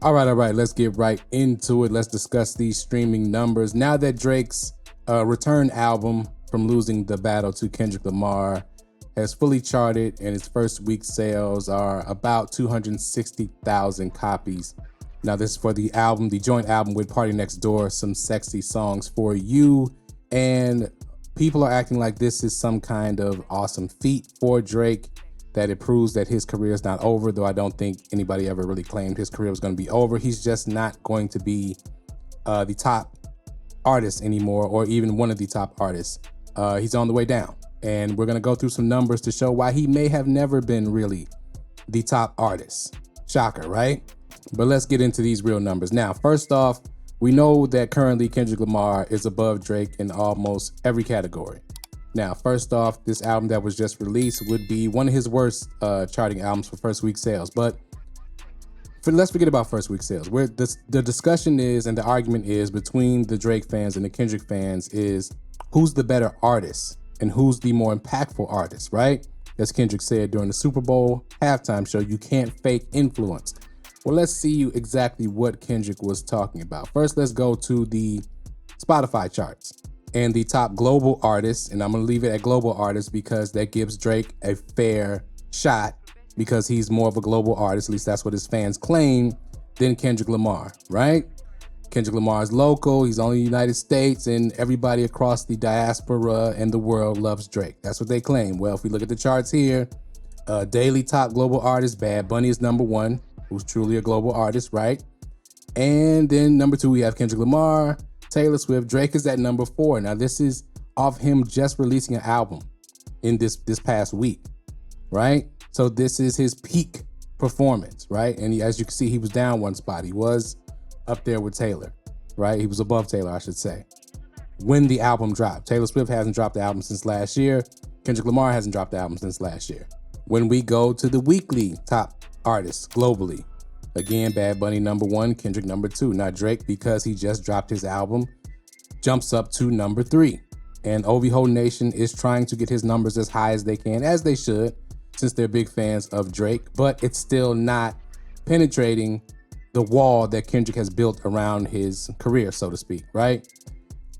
All right, let's get right into it. Let's discuss these streaming numbers. Now that Drake's return album from losing the battle to Kendrick Lamar has fully charted, and its first week sales are about 260,000 copies. Now this is for the album, the joint album with Party Next Door, Some Sexy Songs for You. And people are acting like this is some kind of awesome feat for Drake, that it proves that his career is not over, though I don't think anybody ever really claimed his career was going to be over. He's just not going to be the top artist anymore, or even one of the top artists. He's on the way down. And we're going to go through some numbers to show why he may have never been really the top artist. Shocker, right? But let's get into these real numbers. Now, first off, we know that currently Kendrick Lamar is above Drake in almost every category. Now, first off, this album that was just released would be one of his worst charting albums for first week sales. But let's forget about first week sales. Where the discussion is, and the argument is between the Drake fans and the Kendrick fans, is who's the better artist and who's the more impactful artist, right? As Kendrick said during the Super Bowl halftime show, you can't fake influence. Well, let's see exactly what Kendrick was talking about. First, let's go to the Spotify charts and the top global artists, and I'm gonna leave it at global artists because that gives Drake a fair shot, because he's more of a global artist, at least that's what his fans claim, than Kendrick Lamar, right? Kendrick Lamar is local, he's only in the United States, and everybody across the diaspora and the world loves Drake. That's what they claim. Well, if we look at the charts here, daily top global artist, Bad Bunny is number one, who's truly a global artist, right? And then number two, we have Kendrick Lamar, Taylor Swift. Drake is at number four. Now, this is off him just releasing an album in this past week, right? So this is his peak performance, right? And as you can see, he was down one spot. He was up there with Taylor, right? He was above Taylor, I should say, when the album dropped. Taylor Swift hasn't dropped the album since last year. Kendrick Lamar hasn't dropped the album since last year. When we go to the weekly top artists globally, again, Bad Bunny number one, Kendrick number two. Now Drake, because he just dropped his album, jumps up to number three. And OVO Nation is trying to get his numbers as high as they can, as they should, since they're big fans of Drake, but it's still not penetrating the wall that Kendrick has built around his career, so to speak, right?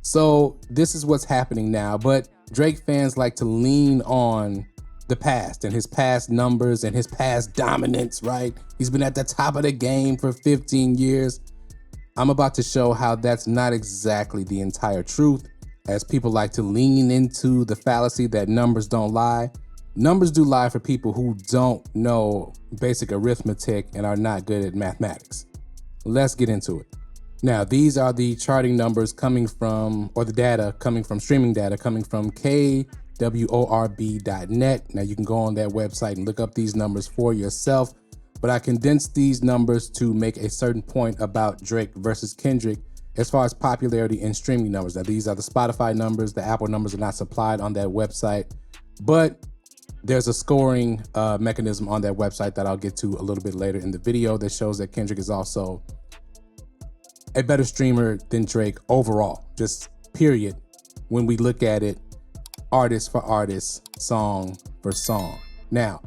So this is what's happening now, but Drake fans like to lean on the past and his past numbers and his past dominance, right? He's been at the top of the game for 15 years. I'm about to show how that's not exactly the entire truth, as people like to lean into the fallacy that numbers don't lie. Numbers do lie for people who don't know basic arithmetic and are not good at mathematics. Let's get into it. Now, these are the charting numbers coming from, or the data coming from, streaming data coming from KWORB.net. Now, you can go on that website and look up these numbers for yourself, but I condensed these numbers to make a certain point about Drake versus Kendrick as far as popularity and streaming numbers. Now, these are the Spotify numbers. The Apple numbers are not supplied on that website, but there's a scoring mechanism on that website that I'll get to a little bit later in the video that shows that Kendrick is also a better streamer than Drake overall, just period. When we look at it, artist for artist, song for song. Now,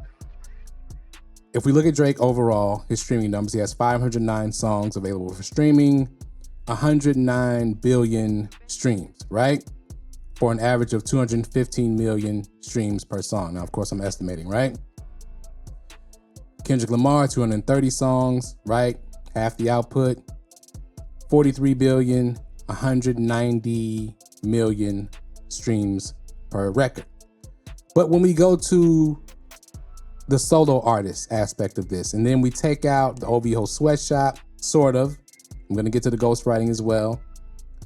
if we look at Drake overall, his streaming numbers, he has 509 songs available for streaming, 109 billion streams, right? For an average of 215 million streams per song. Now, of course, I'm estimating, right? Kendrick Lamar, 230 songs, right? Half the output, 43 billion, 190 million streams per record. But when we go to the solo artist aspect of this, and then we take out the OVO sweatshop, sort of, I'm gonna get to the ghostwriting as well.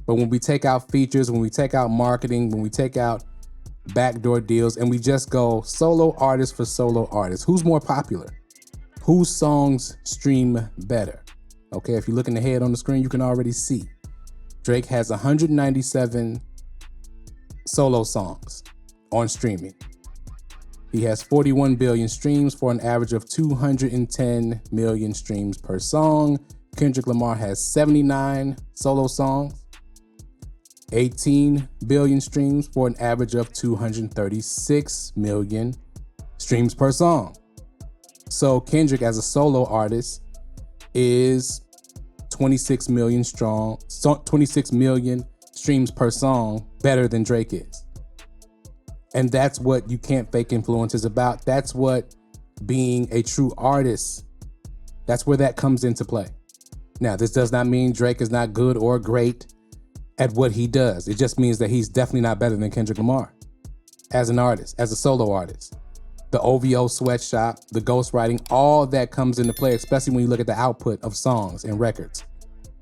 But when we take out features, when we take out marketing, when we take out backdoor deals, and we just go solo artist for solo artist, who's more popular? Whose songs stream better? Okay, if you look in the head on the screen, you can already see. Drake has 197 solo songs on streaming. He has 41 billion streams for an average of 210 million streams per song. Kendrick Lamar has 79 solo songs, 18 billion streams for an average of 236 million streams per song. So Kendrick as a solo artist is 26 million strong, 26 million streams per song better than Drake is. And that's what You Can't Fake Influence is about. That's what being a true artist, that's where that comes into play. Now, this does not mean Drake is not good or great at what he does. It just means that he's definitely not better than Kendrick Lamar as an artist, as a solo artist. The OVO sweatshop, the ghostwriting, all that comes into play, especially when you look at the output of songs and records,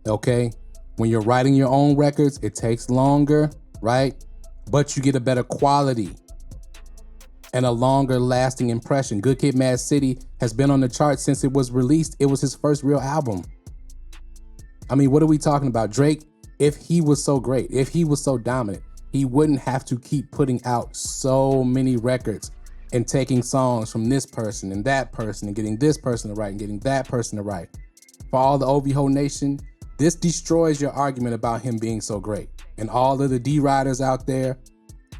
okay? When you're writing your own records, it takes longer, right? But you get a better quality and a longer lasting impression. Good Kid, Mad City has been on the charts since it was released. It was his first real album. I mean, what are we talking about? Drake, if he was so great, if he was so dominant, he wouldn't have to keep putting out so many records and taking songs from this person and that person and getting this person to write and getting that person to write. For all the OVO Nation, this destroys your argument about him being so great. And all of the D-Riders out there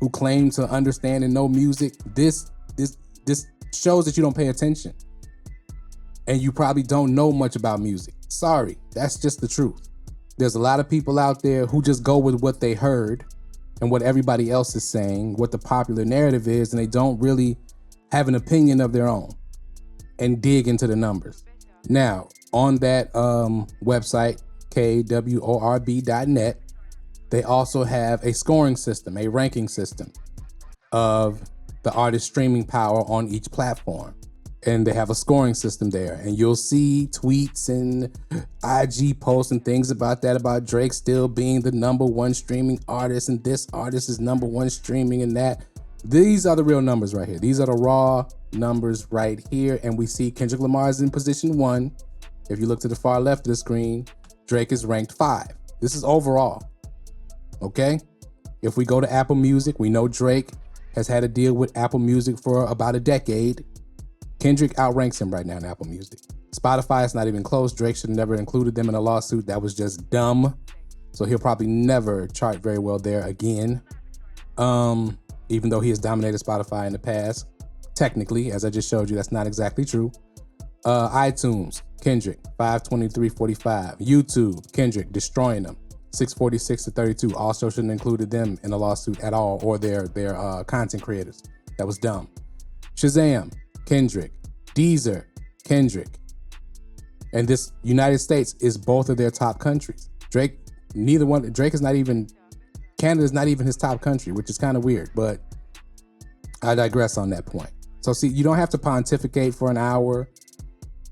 who claim to understand and know music, this shows that you don't pay attention. And you probably don't know much about music. Sorry, that's just the truth. There's a lot of people out there who just go with what they heard and what everybody else is saying, what the popular narrative is, and they don't really have an opinion of their own and dig into the numbers. Now, on that website, KWORB.net, they also have a scoring system, a ranking system of the artist's streaming power on each platform. And they have a scoring system there. And you'll see tweets and IG posts and things about that, about Drake still being the #1 streaming artist and this artist is #1 streaming and that. These are the real numbers right here. These are the raw numbers right here. And we see Kendrick Lamar is in position 1. If you look to the far left of the screen, Drake is ranked 5. This is overall, okay? If we go to Apple Music, we know Drake has had a deal with Apple Music for about a decade. Kendrick outranks him right now in Apple Music. Spotify is not even close. Drake should have never included them in a lawsuit. That was just dumb. So he'll probably never chart very well there again. Even though he has dominated Spotify in the past. Technically, as I just showed you, that's not exactly true. iTunes, Kendrick, 523.45. YouTube, Kendrick, destroying them, 646-32. Also shouldn't have included them in a lawsuit at all, or their content creators. That was dumb. Shazam, Kendrick. Deezer, Kendrick. And this United States is both of their top countries. Drake is not even, Canada's not even his top country, which is kind of weird, but I digress on that point. So see, you don't have to pontificate for an hour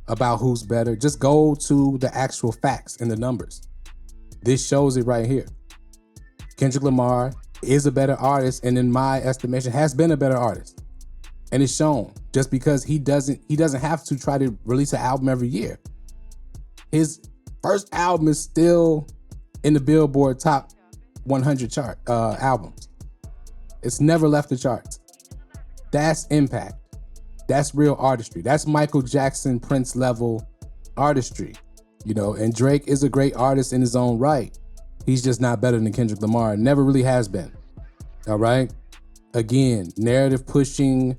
about who's better. Just go to the actual facts and the numbers. This shows it right here. Kendrick Lamar is a better artist, and in my estimation has been a better artist. And it's shown just because he doesn't have to try to release an album every year. His first album is still in the Billboard top 100 chart albums. It's never left the charts. That's impact. That's real artistry. That's Michael Jackson, Prince level artistry, you know, and Drake is a great artist in his own right. He's just not better than Kendrick Lamar. Never really has been. All right. Again, narrative pushing,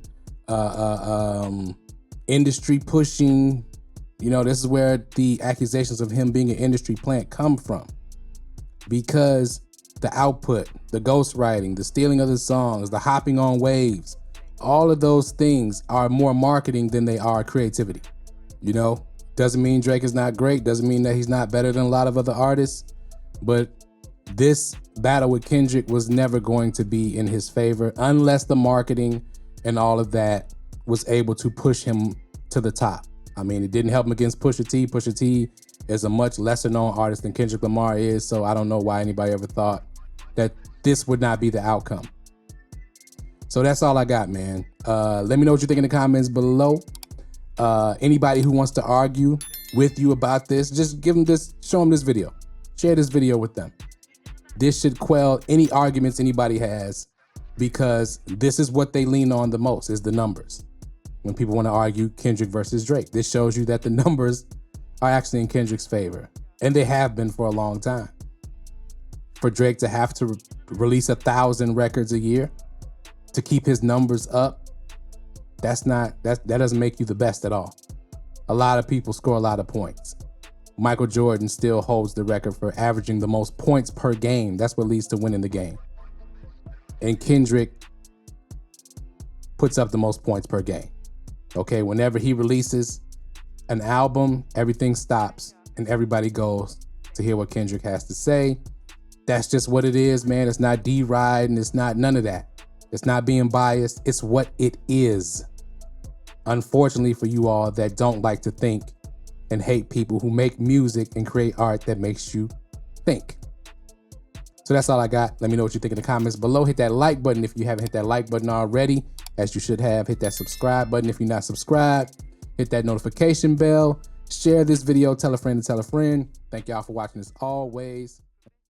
industry pushing, you know, this is where the accusations of him being an industry plant come from, because the output, the ghostwriting, the stealing of the songs, the hopping on waves, all of those things are more marketing than they are creativity. You know, doesn't mean Drake is not great, doesn't mean that he's not better than a lot of other artists, but this battle with Kendrick was never going to be in his favor unless the marketing and all of that was able to push him to the top. I mean, it didn't help him against Pusha T. Pusha T is a much lesser known artist than Kendrick Lamar is, so I don't know why anybody ever thought that this would not be the outcome. So that's all I got, man. Let me know what you think in the comments below. Anybody who wants to argue with you about this, just show them this video. Share this video with them. This should quell any arguments anybody has because this is what they lean on the most, is the numbers. When people want to argue Kendrick versus Drake, this shows you that the numbers are actually in Kendrick's favor, and they have been for a long time. For Drake to have to release 1,000 records a year to keep his numbers up, that doesn't make you the best at all. A lot of people score a lot of points. Michael Jordan still holds the record for averaging the most points per game. That's what leads to winning the game. And Kendrick puts up the most points per game. Okay, whenever he releases an album, everything stops and everybody goes to hear what Kendrick has to say. That's just what it is, man. It's not D-Ride and it's not none of that. It's not being biased. It's what it is. Unfortunately for you all that don't like to think and hate people who make music and create art that makes you think. So that's all I got. Let me know what you think in the comments below. Hit that like button if you haven't hit that like button already, as you should have. Hit that subscribe button if you're not subscribed. Hit that notification bell. Share this video. Tell a friend to tell a friend. Thank y'all for watching as always.